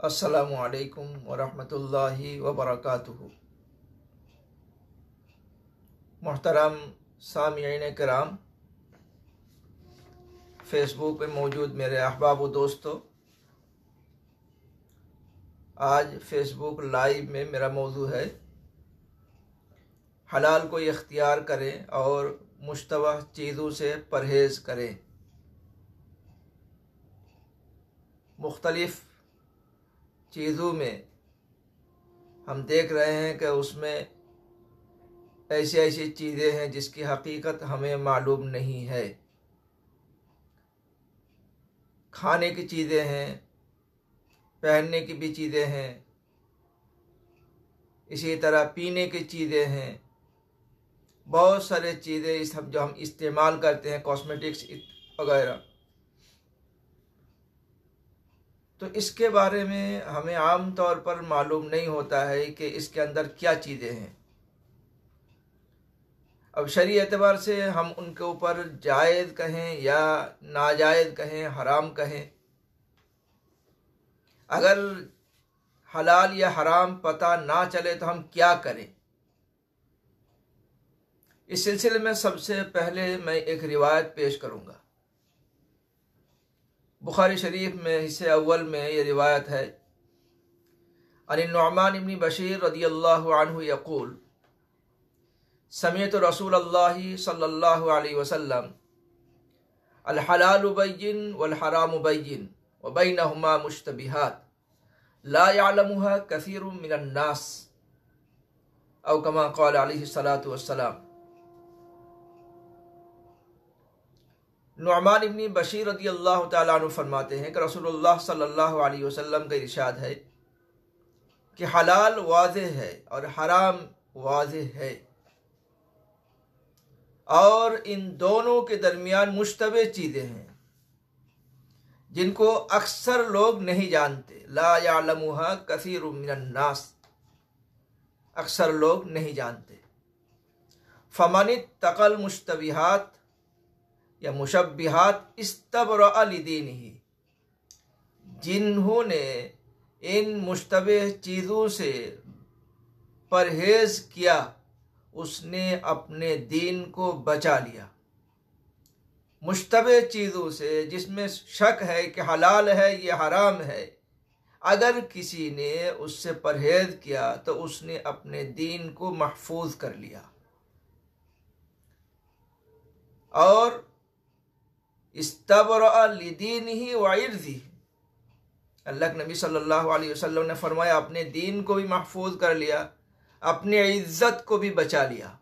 अस्सलामु अलैकुम वरहमतुल्लाहि वबरकातुहू। मोहतरम सामिईन किराम, फ़ेसबुक पे मौजूद मेरे अहबाब व दोस्तों, आज फ़ेसबुक लाइव में मेरा मौजू है हलाल को इख्तियार करें और मुश्तबह चीज़ों से परहेज़ करें। मुख्तलिफ़ चीज़ों में हम देख रहे हैं कि उसमें ऐसी ऐसी चीज़ें हैं जिसकी हकीकत हमें मालूम नहीं है। खाने की चीज़ें हैं, पहनने की भी चीज़ें हैं, इसी तरह पीने की चीज़ें हैं। बहुत सारे चीज़ें जो हम इस्तेमाल करते हैं, कॉस्मेटिक्स वगैरह, तो इसके बारे में हमें आम तौर पर मालूम नहीं होता है कि इसके अंदर क्या चीज़ें हैं। अब शरई एतबार से हम उनके ऊपर जायज़ कहें या नाजायज़ कहें, हराम कहें, अगर हलाल या हराम पता ना चले तो हम क्या करें। इस सिलसिले में सबसे पहले मैं एक रिवायत पेश करूँगा। बुखारी शरीफ में हिस्से अव्वल में ये रिवायत है, अन नुअमान इब्न बशीर रदियल्लाहु अन्हु यक़ूल समिअतु रसूलल्लाहि सल्लल्लाहु अलैहि वसल्लम अल हलालु बैयिन वल हरामु बैयिन व बैनहुमा मुश्तबिहात ला यअलमुहा कसीरुम मिनन नास औ कमा क़ाल अलैहि सलातु वस्सलाम। नुअमान इब्न बशीर रदियल्लाहु ताला अन्हु फरमाते हैं कि रसूलुल्लाह सल्लल्लाहु अलैहि वसल्लम का इरशाद है कि हलाल वाज़ेह है और हराम वाज़ेह है, और इन दोनों के दरमियान मुश्तबे चीज़ें हैं जिनको अक्सर लोग नहीं जानते। ला यअलमुहा कसीरुम मिनन नास, अक्सर लोग नहीं जानते। फमन इत्तक़ल मुश्तबिहात या मुशब्बिहात इस्तबरअ लिदीनिही, जिन्होंने इन मुश्तबह चीज़ों से परहेज़ किया उसने अपने दीन को बचा लिया। मुश्तबह चीज़ों से जिसमें शक है कि हलाल है ये हराम है, अगर किसी ने उससे परहेज़ किया तो उसने अपने दीन को महफूज कर लिया। और इस्तबरअ लिदीनिही व इर्ज़िही, अल्लाह के नबी सल्लल्लाहु अलैहि वसल्लम ने फरमाया अपने दीन को भी महफूज कर लिया, अपनी इज्जत को भी बचा लिया,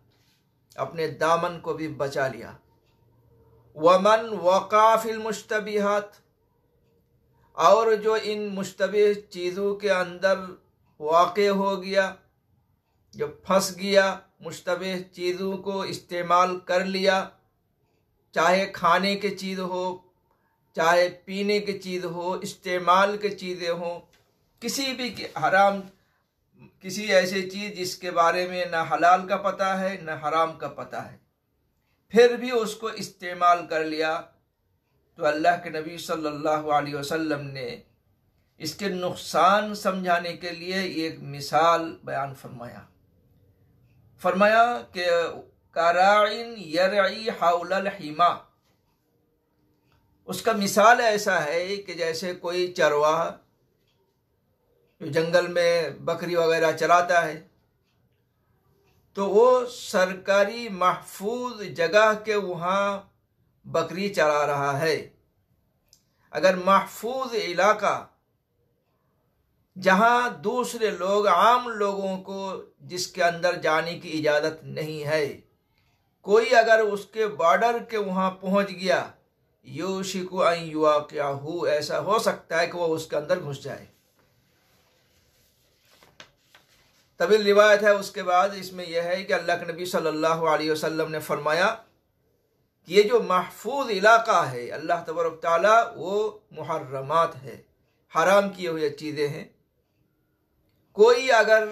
अपने दामन को भी बचा लिया। वमन वक़ा फिल मुश्तबिहात, और जो इन मुश्तबिह चीज़ों के अंदर वाक़े हो गया, जो फंस गया, मुश्तबिह चीज़ों को इस्तेमाल कर लिया, चाहे खाने की चीज़ हो, चाहे पीने की चीज़ हो, इस्तेमाल की चीज़ें हो, किसी भी हराम, किसी ऐसी चीज़ जिसके बारे में न हलाल का पता है न हराम का पता है, फिर भी उसको इस्तेमाल कर लिया, तो अल्लाह के नबी सल्लल्लाहु अलैहि वसल्लम ने इसके नुकसान समझाने के लिए एक मिसाल बयान फरमाया कि कराइन यरई हौलल हिमा, उसका मिसाल ऐसा है कि जैसे कोई चरवाहा जो जंगल में बकरी वगैरह चराता है, तो वो सरकारी महफूज जगह के वहाँ बकरी चरा रहा है। अगर महफूज इलाका जहाँ दूसरे लोग, आम लोगों को जिसके अंदर जाने की इजाज़त नहीं है, कोई अगर उसके बॉर्डर के वहाँ पहुँच गया, यूशिकु अन युवाक़िअहु, ऐसा हो सकता है कि वो उसके अंदर घुस जाए। तभी रिवायत है उसके बाद इसमें यह है कि अल्लाह के नबी सल्लल्लाहु अलैहि वसल्लम ने फरमाया कि ये जो महफूज इलाका है, अल्लाह तबारक ताला वो मुहर्रमात है, हराम किए हुए चीज़ें हैं। कोई अगर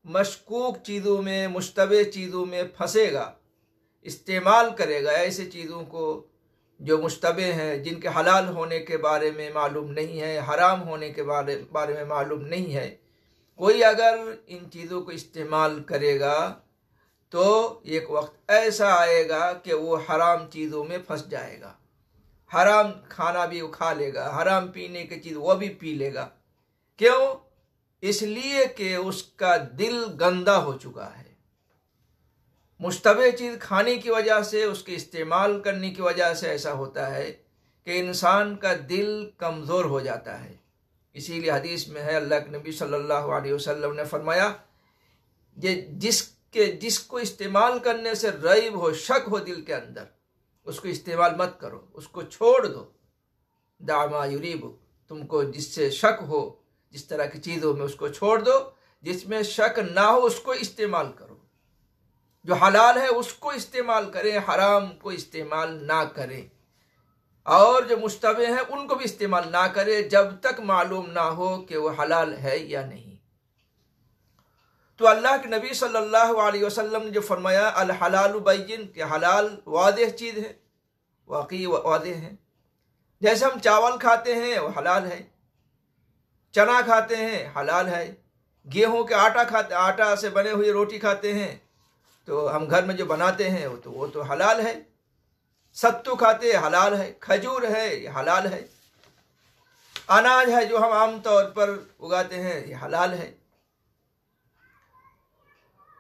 मशकूक चीज़ों में, मुश्तबे चीज़ों में फंसेगा, इस्तेमाल करेगा ऐसे चीज़ों को, जो मुश्तबे हैं, जिनके हलाल होने के बारे में मालूम नहीं है, हराम होने के बारे में मालूम नहीं है, कोई अगर इन चीज़ों को इस्तेमाल करेगा तो एक वक्त ऐसा आएगा कि वो हराम चीज़ों में फंस जाएगा। हराम खाना भी वो खा लेगा, हराम पीने की चीज़ वो भी पी लेगा। क्यों? इसलिए कि उसका दिल गंदा हो चुका है। मुश्तबे चीज़ खाने की वजह से, उसके इस्तेमाल करने की वजह से ऐसा होता है कि इंसान का दिल कमज़ोर हो जाता है। इसीलिए हदीस में है, अल्लाह के नबी सल्लल्लाहु अलैहि वसल्लम ने फरमाया, जिसको इस्तेमाल करने से रैब हो, शक हो दिल के अंदर, उसको इस्तेमाल मत करो, उसको छोड़ दो। दामा युरीबु, तुमको जिससे शक हो, जिस तरह की चीज़ों में, उसको छोड़ दो। जिसमें शक ना हो उसको इस्तेमाल करो। जो हलाल है उसको इस्तेमाल करें, हराम को इस्तेमाल ना करें। और जो मुश्तबे हैं उनको भी इस्तेमाल ना करें जब तक मालूम ना हो कि वो हलाल है या नहीं। तो अल्लाह के नबी सल्लल्लाहु अलैहि वसल्लम ने जो फरमाया, अल हलालु बैयिन, कि हलाल वाज़ेह चीज़ है, वाकई वाज़ेह है। जैसे हम चावल खाते हैं वो हलाल है, चना खाते हैं हलाल है, गेहूं के आटा से बने हुए रोटी खाते हैं तो हम घर में जो बनाते हैं वो तो हलाल है। सत्तू खाते हैं हलाल है, खजूर है ये हलाल है, अनाज है जो हम आम तौर पर उगाते हैं ये हलाल है।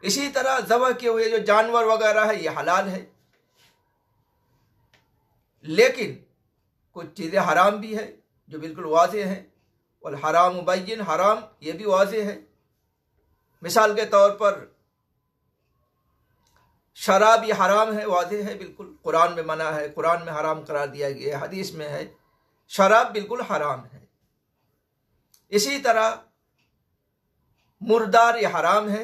इसी तरह ज़बह किए हुए जो जानवर वगैरह है ये हलाल है। लेकिन कुछ चीज़ें हराम भी है जो बिल्कुल वाज़ेह हैं। वल हराम बैयिन, हराम ये भी वाज़ेह है। मिसाल के तौर पर शराब ये हराम है, वाज़ेह है बिल्कुल, कुरान में मना है, कुरान में हराम करार दिया गया है, हदीस में है शराब बिल्कुल हराम है। इसी तरह मुर्दार ये हराम है।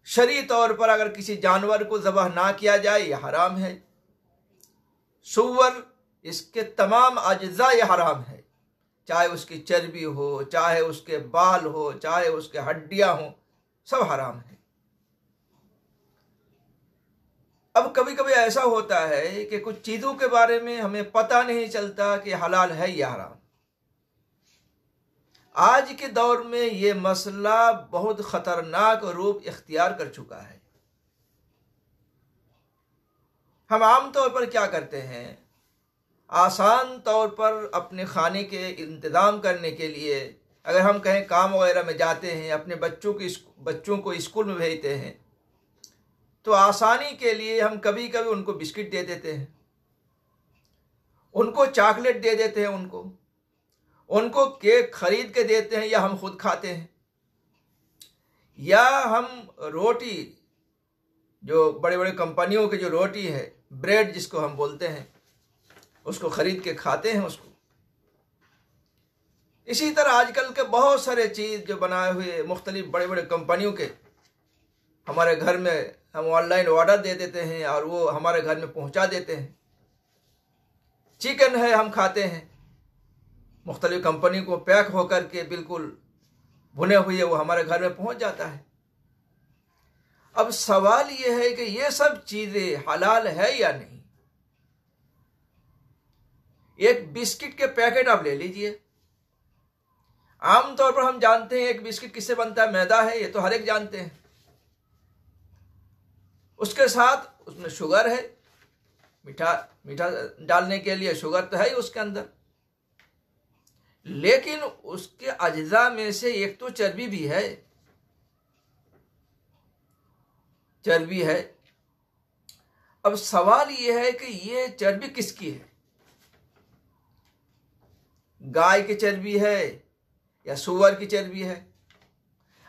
शरई तौर पर अगर किसी जानवर को ज़बह ना किया जाए ये हराम है। सुअर, इसके तमाम अज्जा ये हराम है, चाहे उसकी चर्बी हो, चाहे उसके बाल हो, चाहे उसके हड्डियां हो, सब हराम है। अब कभी कभी ऐसा होता है कि कुछ चीज़ों के बारे में हमें पता नहीं चलता कि हलाल है या हराम। आज के दौर में ये मसला बहुत ख़तरनाक रूप इख्तियार कर चुका है। हम आम तौर पर क्या करते हैं, आसान तौर पर अपने खाने के इंतज़ाम करने के लिए अगर हम कहीं काम वगैरह में जाते हैं, अपने बच्चों को स्कूल में भेजते हैं, तो आसानी के लिए हम कभी कभी उनको बिस्किट दे देते हैं, उनको चॉकलेट दे देते हैं, उनको केक खरीद के देते हैं, या हम खुद खाते हैं, या हम रोटी, जो बड़े बड़े कंपनियों की जो रोटी है, ब्रेड जिसको हम बोलते हैं, उसको खरीद के खाते हैं उसको। इसी तरह आजकल के बहुत सारे चीज़ जो बनाए हुए मुख्तलिफ बड़े बड़े कंपनियों के हमारे घर में हम ऑनलाइन ऑर्डर दे देते हैं और वो हमारे घर में पहुंचा देते हैं। चिकन है हम खाते हैं, मुख्तलिफ कंपनी को पैक होकर के बिल्कुल भुने हुए वो हमारे घर में पहुंच जाता है। अब सवाल ये है कि ये सब चीज़ें हलाल है या नहीं। एक बिस्किट के पैकेट आप ले लीजिए, आमतौर पर हम जानते हैं एक बिस्किट किससे बनता है, मैदा है, ये तो हर एक जानते हैं। उसके साथ उसमें शुगर है, मीठा डालने के लिए शुगर तो है ही उसके अंदर, लेकिन उसके अज्जा में से एक तो चर्बी भी है, चर्बी है। अब सवाल यह है कि ये चर्बी किसकी है, गाय की चर्बी है या सूअर की चर्बी है।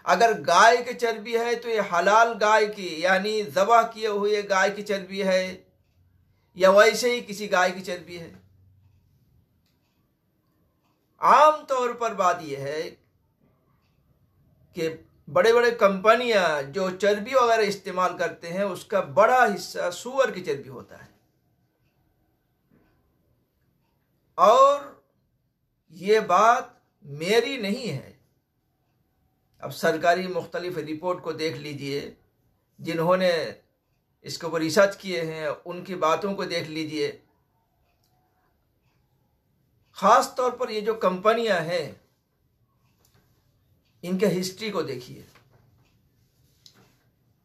अगर गाय की चर्बी है तो ये हलाल गाय की, यानी ज़बह किए हुए गाय की चर्बी है, या वैसे ही किसी गाय की चर्बी है। आम तौर पर बात यह है कि बड़े बड़े कंपनियां जो चर्बी वगैरह इस्तेमाल करते हैं उसका बड़ा हिस्सा सूअर की चर्बी होता है। और ये बात मेरी नहीं है, अब सरकारी मुख्तलिफ रिपोर्ट को देख लीजिए, जिन्होंने इसके ऊपर रिसर्च किए हैं, उनकी बातों को देख लीजिए। खास तौर पर ये जो कंपनियां हैं इनके हिस्ट्री को देखिए।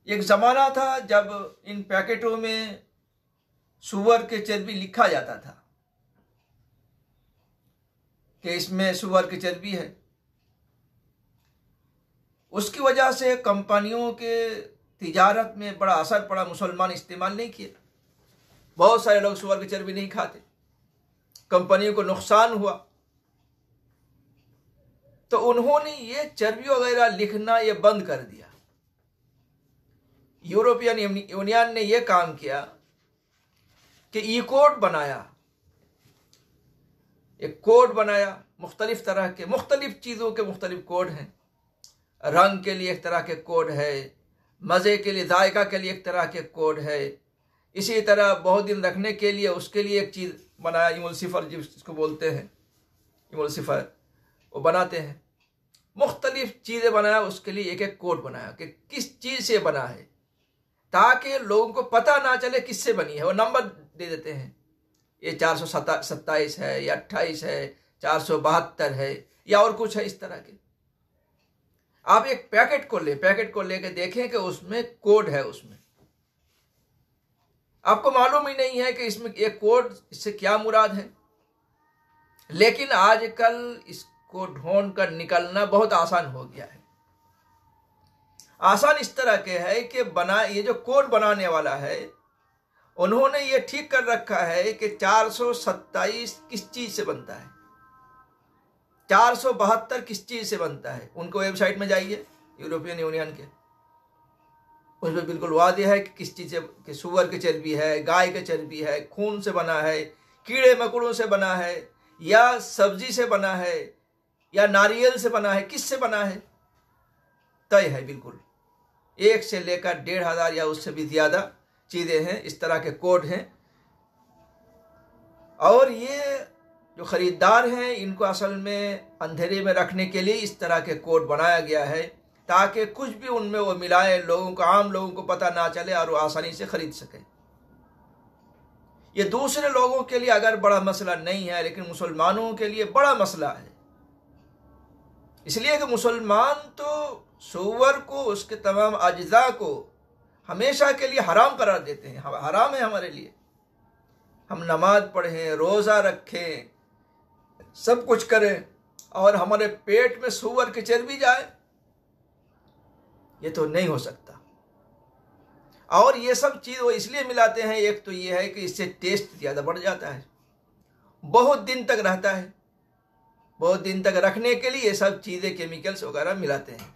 एक जमाना था जब इन पैकेटों में सुअर के चर्बी लिखा जाता था कि इसमें सुअर की चर्बी है। उसकी वजह से कंपनियों के तिजारत में बड़ा असर पड़ा, मुसलमान इस्तेमाल नहीं किए, बहुत सारे लोग सुअर की चर्बी नहीं खाते, कंपनियों को नुकसान हुआ। तो उन्होंने ये चर्बी वगैरह लिखना ये बंद कर दिया। यूरोपियन यूनियन ने ये काम किया कि ई कोड बनाया, एक कोड बनाया, मुख्तलिफ तरह के, मुख्तलिफ चीज़ों के मुख्तलिफ कोड हैं। रंग के लिए एक तरह के कोड है, मज़े के लिए, जायका के लिए एक तरह के कोड है, इसी तरह बहुत दिन रखने के लिए उसके लिए एक चीज़ बनाया, इमल्सिफर जिसको बोलते हैं, इमल्सिफर वो बनाते हैं। मुख्तलिफ चीज़ें बनाया, उसके लिए एक एक कोड बनाया कि किस चीज़ से बना है, ताकि लोगों को पता ना चले किससे बनी है। वो नंबर दे देते हैं, ये 427 है, या 28 है, 472 है, या और कुछ है इस तरह के। आप एक पैकेट को लेके देखें कि उसमें कोड है, उसमें आपको मालूम ही नहीं है कि इसमें एक कोड, इससे क्या मुराद है। लेकिन आजकल इसको ढूंढ कर निकलना बहुत आसान हो गया है। आसान इस तरह के है कि ये जो कोड बनाने वाला है, उन्होंने ये ठीक कर रखा है कि 427 किस चीज से बनता है, 472 किस चीज से बनता है। उनको वेबसाइट में जाइए यूरोपियन यूनियन के, उसमें बिल्कुल वाज़ेह है कि किस चीज से, कि सुअर की चर्बी है, गाय की चर्बी है, खून से बना है, कीड़े मकोड़ों से बना है, या सब्जी से बना है, या नारियल से बना है, किस से बना है तय है बिल्कुल। 1 से लेकर 1500 या उससे भी ज़्यादा चीज़ें हैं, इस तरह के कोड हैं। और ये जो ख़रीदार हैं इनको असल में अंधेरे में रखने के लिए इस तरह के कोड बनाया गया है, ताकि कुछ भी उनमें वो मिलाए, लोगों को, आम लोगों को पता ना चले और वो आसानी से ख़रीद सकें। ये दूसरे लोगों के लिए अगर बड़ा मसला नहीं है, लेकिन मुसलमानों के लिए बड़ा मसला है। इसलिए कि मुसलमान तो सूअर को, उसके तमाम अज्जा को हमेशा के लिए हराम करार देते हैं। हराम है हमारे लिए, हम नमाज पढ़ें, रोज़ा रखें, सब कुछ करें, और हमारे पेट में सूअर की चर्बी जाए, ये तो नहीं हो सकता। और ये सब चीज़ वो इसलिए मिलाते हैं, एक तो ये है कि इससे टेस्ट ज़्यादा बढ़ जाता है, बहुत दिन तक रहता है, बहुत दिन तक रखने के लिए ये सब चीज़ें, केमिकल्स वगैरह मिलाते हैं।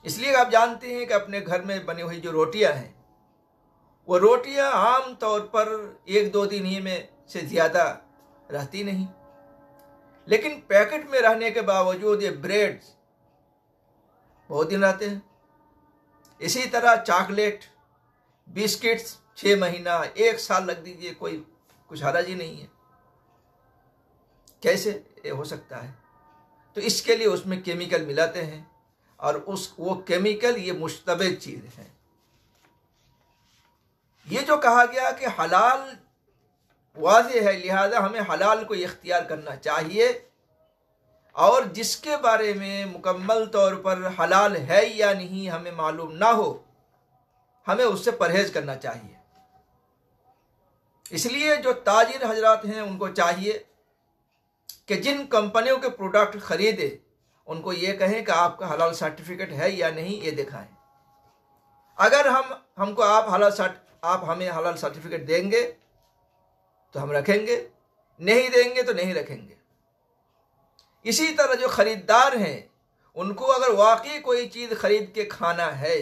इसलिए आप जानते हैं कि अपने घर में बनी हुई जो रोटियां हैं, वो रोटियां आम तौर पर 1-2 दिन ही में से ज़्यादा रहती नहीं, लेकिन पैकेट में रहने के बावजूद ये ब्रेड बहुत दिन रहते हैं। इसी तरह चॉकलेट, बिस्किट्स 6 महीना, 1 साल लग दीजिए, कोई कुछ हरज ही नहीं है। कैसे ये हो सकता है? तो इसके लिए उसमें केमिकल मिलाते हैं, और वो केमिकल ये मुश्तबह चीज़ है। ये जो कहा गया कि हलाल वाज़ेह है, लिहाजा हमें हलाल को इख्तियार करना चाहिए, और जिसके बारे में मुकम्मल तौर पर हलाल है या नहीं हमें मालूम ना हो, हमें उससे परहेज़ करना चाहिए। इसलिए जो ताजिर हजरात हैं उनको चाहिए कि जिन कंपनियों के प्रोडक्ट खरीदे उनको ये कहें कि आपका हलाल सर्टिफिकेट है या नहीं, ये दिखाएं। अगर आप हमें हलाल सर्टिफिकेट देंगे तो हम रखेंगे, नहीं देंगे तो नहीं रखेंगे। इसी तरह जो ख़रीदार हैं उनको अगर वाकई कोई चीज़ ख़रीद के खाना है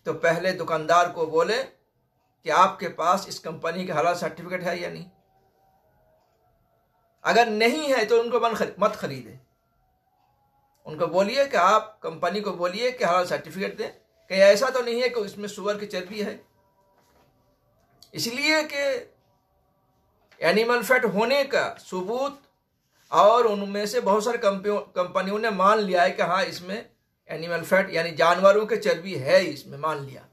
तो पहले दुकानदार को बोले कि आपके पास इस कंपनी का हलाल सर्टिफिकेट है या नहीं। अगर नहीं है तो उनको मत खरीदे, उनको बोलिए कि आप कंपनी को बोलिए कि हलाल सर्टिफिकेट दें, कि ऐसा तो नहीं है कि इसमें सुअर की चर्बी है। इसलिए कि एनिमल फैट होने का सबूत, और उनमें से बहुत सारे कंपनियों ने मान लिया है कि हाँ इसमें एनिमल फैट यानी जानवरों की चर्बी है, इसमें मान लिया।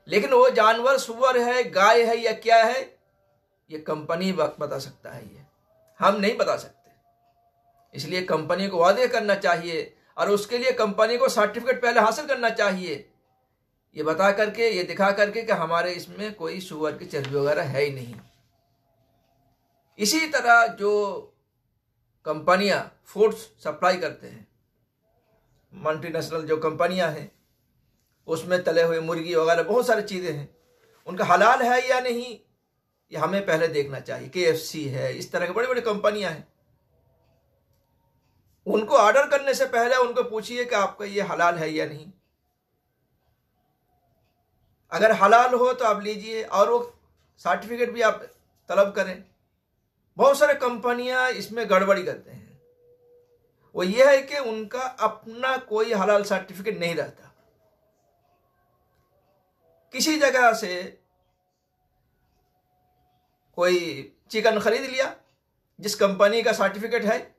लेकिन वो जानवर सूअर है, गाय है या क्या है, ये कंपनी बता सकता है, ये हम नहीं बता सकते। इसलिए कंपनी को वादे करना चाहिए और उसके लिए कंपनी को सर्टिफिकेट पहले हासिल करना चाहिए, ये बता करके, ये दिखा करके कि हमारे इसमें कोई सूअर की चर्बी वगैरह है ही नहीं। इसी तरह जो कंपनियां फूड सप्लाई करते हैं, मल्टीनेशनल जो कंपनियां हैं, उसमें तले हुए मुर्गी वगैरह बहुत सारी चीज़ें हैं, उनका हलाल है या नहीं ये हमें पहले देखना चाहिए। KFC है, इस तरह की बड़ी बड़ी कंपनियां हैं, उनको ऑर्डर करने से पहले उनको पूछिए कि आपका ये हलाल है या नहीं। अगर हलाल हो तो आप लीजिए और वो सर्टिफिकेट भी आप तलब करें। बहुत सारे कंपनियां इसमें गड़बड़ी करते हैं, वो ये है कि उनका अपना कोई हलाल सर्टिफिकेट नहीं रहता। किसी जगह से कोई चिकन खरीद लिया जिस कंपनी का सर्टिफिकेट है,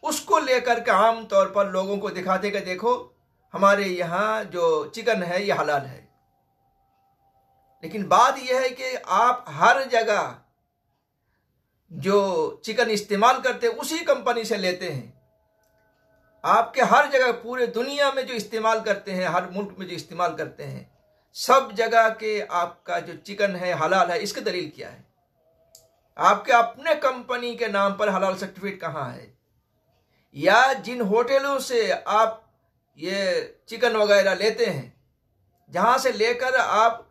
उसको लेकर के आम तौर पर लोगों को दिखाते कि देखो हमारे यहाँ जो चिकन है ये हलाल है। लेकिन बात यह है कि आप हर जगह जो चिकन इस्तेमाल करते हैं उसी कंपनी से लेते हैं। आपके हर जगह पूरे दुनिया में जो इस्तेमाल करते हैं, हर मुल्क में जो इस्तेमाल करते हैं, सब जगह के आपका जो चिकन है हलाल है। इसकी दलील क्या है? आपके अपने कंपनी के नाम पर हलाल सर्टिफिकेट कहाँ है? या जिन होटलों से आप ये चिकन वगैरह लेते हैं, जहाँ से लेकर आप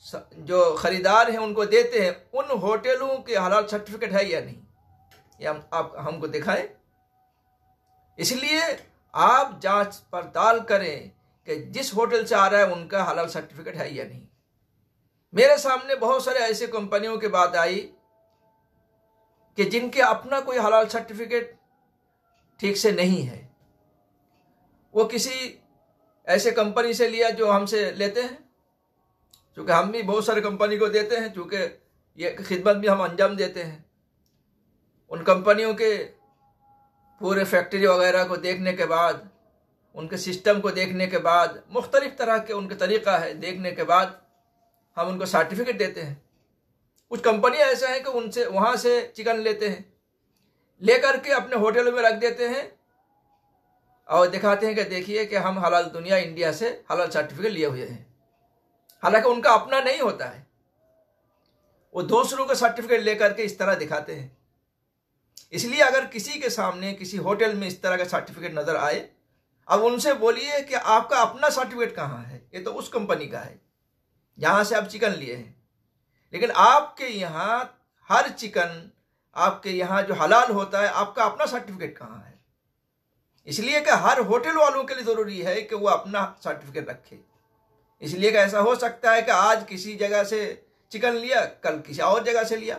जो खरीदार हैं उनको देते हैं, उन होटलों के हलाल सर्टिफिकेट है या नहीं, ये आप हमको दिखाएं। इसलिए आप जांच पड़ताल करें कि जिस होटल से आ रहा है उनका हलाल सर्टिफिकेट है या नहीं। मेरे सामने बहुत सारे ऐसे कंपनियों की बात आई कि जिनके अपना कोई हलाल सर्टिफिकेट ठीक से नहीं है। वो किसी ऐसे कंपनी से लिया जो हमसे लेते हैं, क्योंकि हम भी बहुत सारे कंपनी को देते हैं, चूँकि ये खिदमत भी हम अंजाम देते हैं। उन कंपनियों के पूरे फैक्ट्री वगैरह को देखने के बाद, उनके सिस्टम को देखने के बाद, मुख्तलिफ तरह के उनके तरीक़ा है, देखने के बाद हम उनको सर्टिफिकेट देते हैं। कुछ कंपनियां ऐसे हैं कि उनसे वहाँ से चिकन लेते हैं, लेकर के अपने होटलों में रख देते हैं और दिखाते हैं कि देखिए कि हम हलाल दुनिया इंडिया से हलाल सर्टिफिकेट लिए हुए हैं। हालांकि उनका अपना नहीं होता है, वो दूसरों का सर्टिफिकेट लेकर के इस तरह दिखाते हैं। इसलिए अगर किसी के सामने किसी होटल में इस तरह का सर्टिफिकेट नज़र आए, अब उनसे बोलिए कि आपका अपना सर्टिफिकेट कहाँ है, ये तो उस कंपनी का है जहाँ से आप चिकन लिए हैं। लेकिन आपके यहाँ हर चिकन, आपके यहाँ जो हलाल होता है, आपका अपना सर्टिफिकेट कहाँ है? इसलिए कि हर होटल वालों के लिए ज़रूरी है कि वो अपना सर्टिफिकेट रखे। इसलिए कि ऐसा हो सकता है कि आज किसी जगह से चिकन लिया, कल किसी और जगह से लिया,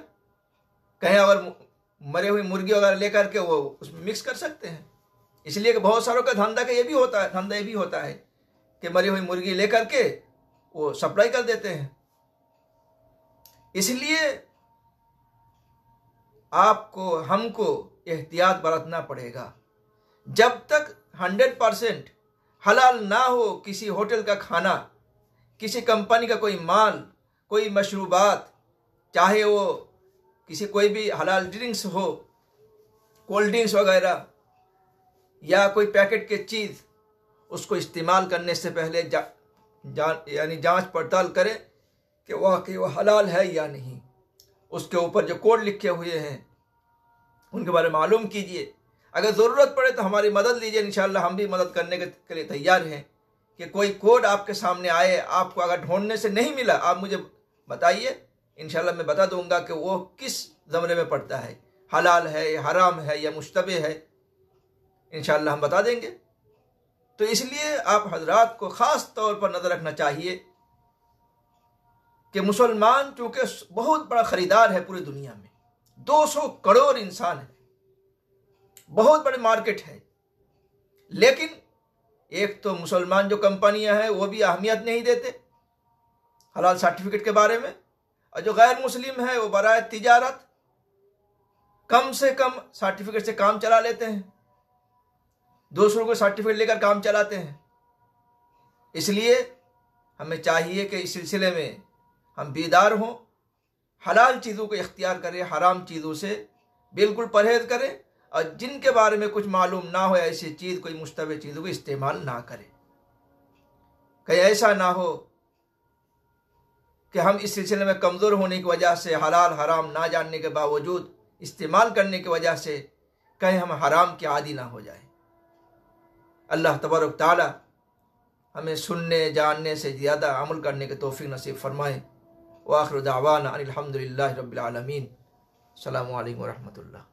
कहीं अगर मरे हुई मुर्गी वगैरह लेकर के वो उसमें मिक्स कर सकते हैं। इसलिए कि बहुत सारों का धंधा का ये भी होता है कि मरी हुई मुर्गी लेकर के वो सप्लाई कर देते हैं। इसलिए आपको, हमको एहतियात बरतना पड़ेगा। जब तक 100% हलाल ना हो किसी होटल का खाना, किसी कंपनी का कोई माल, कोई मशरूबात, चाहे वो किसी कोई भी हलाल ड्रिंक्स हो, कोल्ड ड्रिंक्स वगैरह या कोई पैकेट की चीज़, उसको इस्तेमाल करने से पहले यानी जांच पड़ताल करें कि वाकई वो हलाल है या नहीं। उसके ऊपर जो कोड लिखे हुए हैं उनके बारे में मालूम कीजिए। अगर ज़रूरत पड़े तो हमारी मदद लीजिए, इंशाअल्लाह हम भी मदद करने के लिए तैयार हैं। कि कोई कोड आपके सामने आए, आपको अगर ढूंढने से नहीं मिला, आप मुझे बताइए, इंशाअल्लाह मैं बता दूंगा कि वो किस ज़मरे में पड़ता है, हलाल है, हराम है या मुश्तबे है, इंशाअल्लाह हम बता देंगे। तो इसलिए आप हजरात को ख़ास तौर पर नज़र रखना चाहिए कि मुसलमान चूँकि बहुत बड़ा ख़रीदार है पूरी दुनिया में, 200 करोड़ इंसान है, बहुत बड़ी मार्केट है। लेकिन एक तो मुसलमान जो कंपनियां हैं वो भी अहमियत नहीं देते हलाल सर्टिफिकेट के बारे में, और जो गैर मुस्लिम है वो बराए तिजारत कम से कम सर्टिफिकेट से काम चला लेते हैं, दूसरों को सर्टिफिकेट लेकर काम चलाते हैं। इसलिए हमें चाहिए कि इस सिलसिले में हम बेदार हों, हलाल चीज़ों को इख्तियार करें, हराम चीज़ों से बिल्कुल परहेज़ करें, और जिनके बारे में कुछ मालूम ना हो ऐसी चीज़, कोई मुश्तबह चीज़ों को इस्तेमाल ना करें। कहीं ऐसा ना हो कि हम इस सिलसिले में कमज़ोर होने की वजह से, हलाल हराम ना जानने के बावजूद इस्तेमाल करने की वजह से कहीं हम हराम के आदी ना हो जाए। अल्लाह तबारक ताला हमें सुनने जानने से ज़्यादा अमल करने के तौफीक नसीब फरमाए। व आखिर दावाना अनिल हम्दुलिल्लाहि रब्बिल आलमीन। अस्सलामु अलैकुम व रहमतुल्लाह।